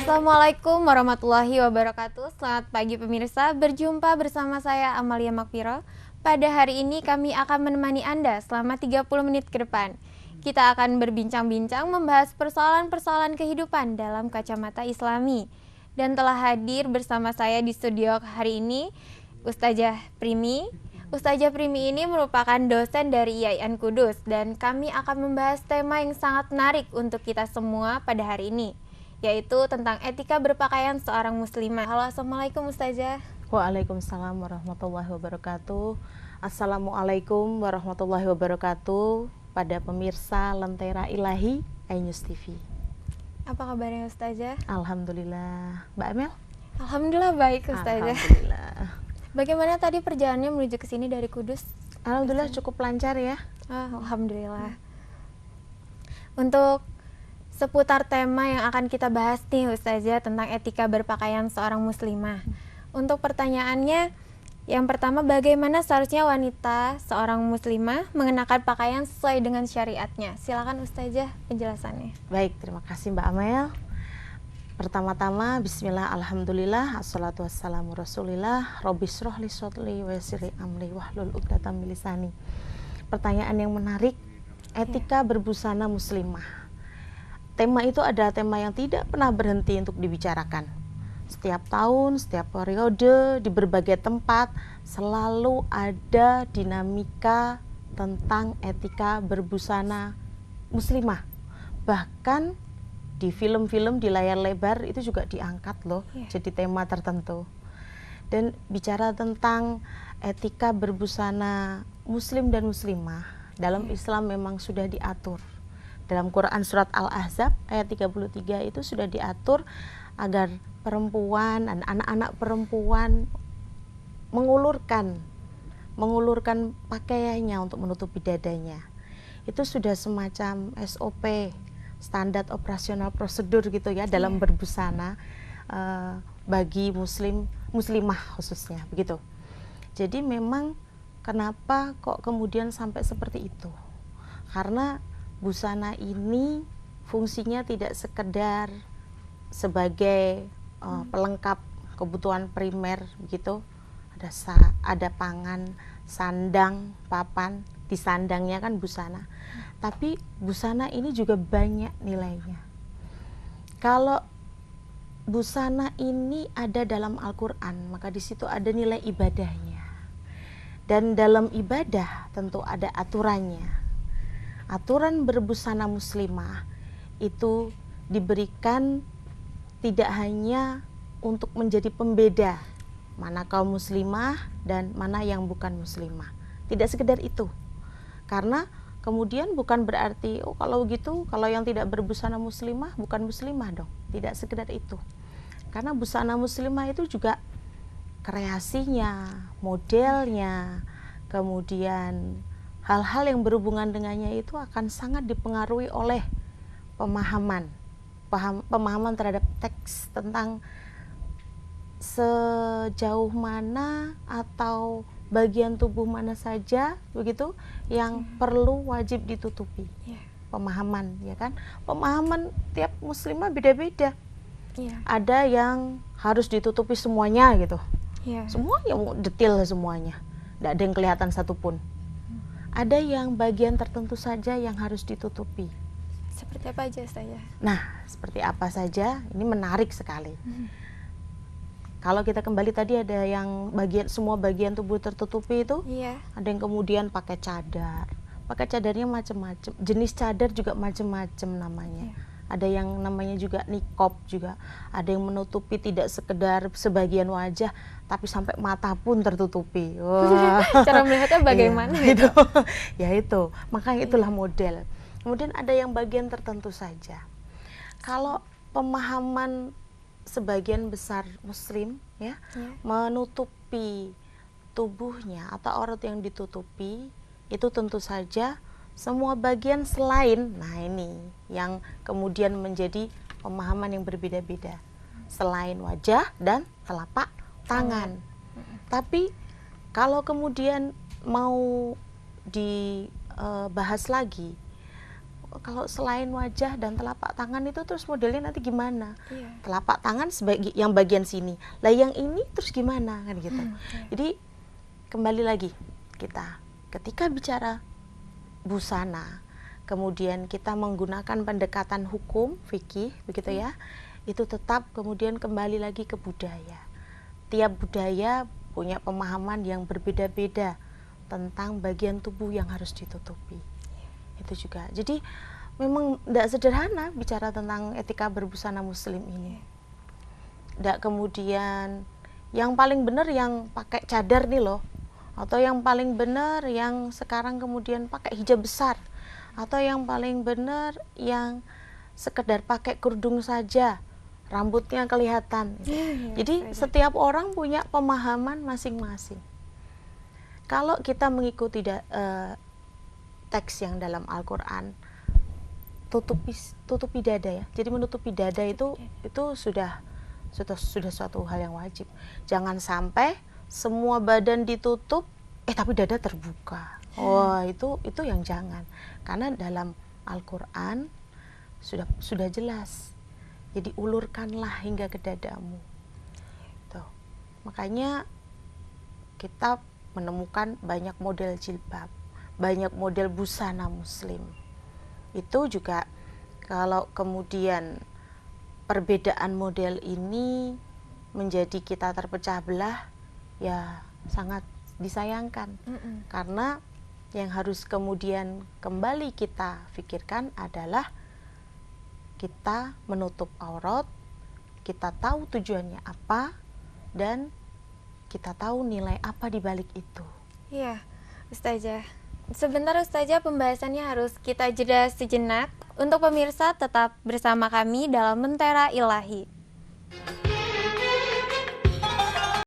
Assalamualaikum warahmatullahi wabarakatuh. Selamat pagi pemirsa, berjumpa bersama saya Amalia Makpiro. Pada hari ini kami akan menemani Anda selama 30 menit ke depan. Kita akan berbincang-bincang membahas persoalan-persoalan kehidupan dalam kacamata Islami. Dan telah hadir bersama saya di studio hari ini Ustazah Primi. Ustazah Primi ini merupakan dosen dari IAIN Kudus dan kami akan membahas tema yang sangat menarik untuk kita semua pada hari ini, yaitu tentang etika berpakaian seorang muslimah. Halo, Assalamualaikum Ustazah. Waalaikumsalam warahmatullahi wabarakatuh. Assalamualaikum warahmatullahi wabarakatuh pada pemirsa Lentera Ilahi iNews TV. Apa kabarnya Ustazah? Alhamdulillah. Mbak Amel? Alhamdulillah baik Ustazah. Alhamdulillah. Bagaimana tadi perjalanannya menuju ke sini dari Kudus? Alhamdulillah cukup lancar ya. Alhamdulillah. Untuk seputar tema yang akan kita bahas nih Ustazah tentang etika berpakaian seorang muslimah. Untuk pertanyaannya, yang pertama, bagaimana seharusnya wanita seorang muslimah mengenakan pakaian sesuai dengan syariatnya? Silakan Ustazah penjelasannya. Baik, terima kasih Mbak Amel. Pertama-tama, bismillah, alhamdulillah, assalatu wassalamu rasulillah, Robbi shrahli shodri wa yassirli amri wahlul 'uqdatam min lisani. Pertanyaan yang menarik, etika berbusana muslimah. Tema itu adalah tema yang tidak pernah berhenti untuk dibicarakan. Setiap tahun, setiap periode, di berbagai tempat, selalu ada dinamika tentang etika berbusana muslimah. Bahkan di film-film, di layar lebar itu juga diangkat loh, jadi tema tertentu. Dan bicara tentang etika berbusana muslim dan muslimah, dalam Islam memang sudah diatur. Dalam Quran surat Al-Ahzab ayat 33 itu sudah diatur agar perempuan dan anak-anak perempuan mengulurkan pakaiannya untuk menutupi dadanya. Itu sudah semacam SOP, standar operasional prosedur gitu ya, dalam berbusana bagi muslimah khususnya begitu. Jadi memang kenapa kok kemudian sampai seperti itu? Karena busana ini fungsinya tidak sekedar sebagai pelengkap kebutuhan primer begitu. Ada pangan, sandang, papan, di sandangnya kan busana. Tapi busana ini juga banyak nilainya. Kalau busana ini ada dalam Al-Quran, maka di situ ada nilai ibadahnya. Dan dalam ibadah tentu ada aturannya. Aturan berbusana muslimah itu diberikan tidak hanya untuk menjadi pembeda mana kaum muslimah dan mana yang bukan muslimah. Tidak sekedar itu. Karena kemudian bukan berarti, kalau gitu, kalau yang tidak berbusana muslimah bukan muslimah dong. Tidak sekedar itu. Karena busana muslimah itu juga kreasinya, modelnya, kemudian hal-hal yang berhubungan dengannya itu akan sangat dipengaruhi oleh pemahaman terhadap teks tentang sejauh mana atau bagian tubuh mana saja begitu yang perlu wajib ditutupi. Pemahaman, ya kan? Pemahaman tiap muslimah beda-beda. Ada yang harus ditutupi semuanya gitu. Semua yang detail semuanya. Tidak ada yang kelihatan satupun. Ada yang bagian tertentu saja yang harus ditutupi. Seperti apa aja saya? Nah, seperti apa saja? Ini menarik sekali. Kalau kita kembali tadi ada yang semua bagian tubuh tertutupi itu, ada yang kemudian pakai cadar. Pakai cadarnya macam-macam. Jenis cadar juga macam-macam namanya. Ada yang namanya juga niqab juga. Ada yang menutupi tidak sekedar sebagian wajah, tapi sampai mata pun tertutupi. Wah. Cara melihatnya bagaimana itu? Ya itu. Makanya itulah model. Kemudian ada yang bagian tertentu saja. Kalau pemahaman sebagian besar muslim menutupi tubuhnya atau aurat yang ditutupi itu tentu saja semua bagian selain, nah ini yang kemudian menjadi pemahaman yang berbeda-beda, selain wajah dan telapak tangan. Tapi kalau kemudian mau dibahas lagi kalau selain wajah dan telapak tangan itu terus modelnya nanti gimana? Iya. Telapak tangan sebagai yang bagian sini, lah yang ini terus gimana kan gitu. Jadi kembali lagi kita ketika bicara busana, kemudian kita menggunakan pendekatan hukum fikih begitu ya, itu tetap kemudian kembali lagi ke budaya. Tiap budaya punya pemahaman yang berbeda-beda tentang bagian tubuh yang harus ditutupi. Itu juga. Jadi memang tidak sederhana bicara tentang etika berbusana muslim ini. Tidak kemudian yang paling benar yang pakai cadar nih loh, atau yang paling benar yang sekarang kemudian pakai hijab besar, atau yang paling benar yang sekedar pakai kerudung saja, rambutnya kelihatan. Jadi setiap orang punya pemahaman masing-masing. Kalau kita mengikuti teks yang dalam Al-Quran, tutupi dada ya. Jadi menutupi dada itu sudah suatu hal yang wajib. Jangan sampai semua badan ditutup, tapi dada terbuka. Wah, itu yang jangan. Karena dalam Al-Quran sudah jelas. Jadi ulurkanlah hingga ke dadamu. Tuh. Makanya kita menemukan banyak model jilbab, banyak model busana muslim. Itu juga kalau kemudian perbedaan model ini menjadi kita terpecah belah, ya sangat disayangkan. Karena yang harus kemudian kembali kita pikirkan adalah kita menutup aurat, kita tahu tujuannya apa, dan kita tahu nilai apa di balik itu. Iya, Ustazah. Sebentar Ustazah, pembahasannya harus kita jeda sejenak. Untuk pemirsa tetap bersama kami dalam Mentera Ilahi.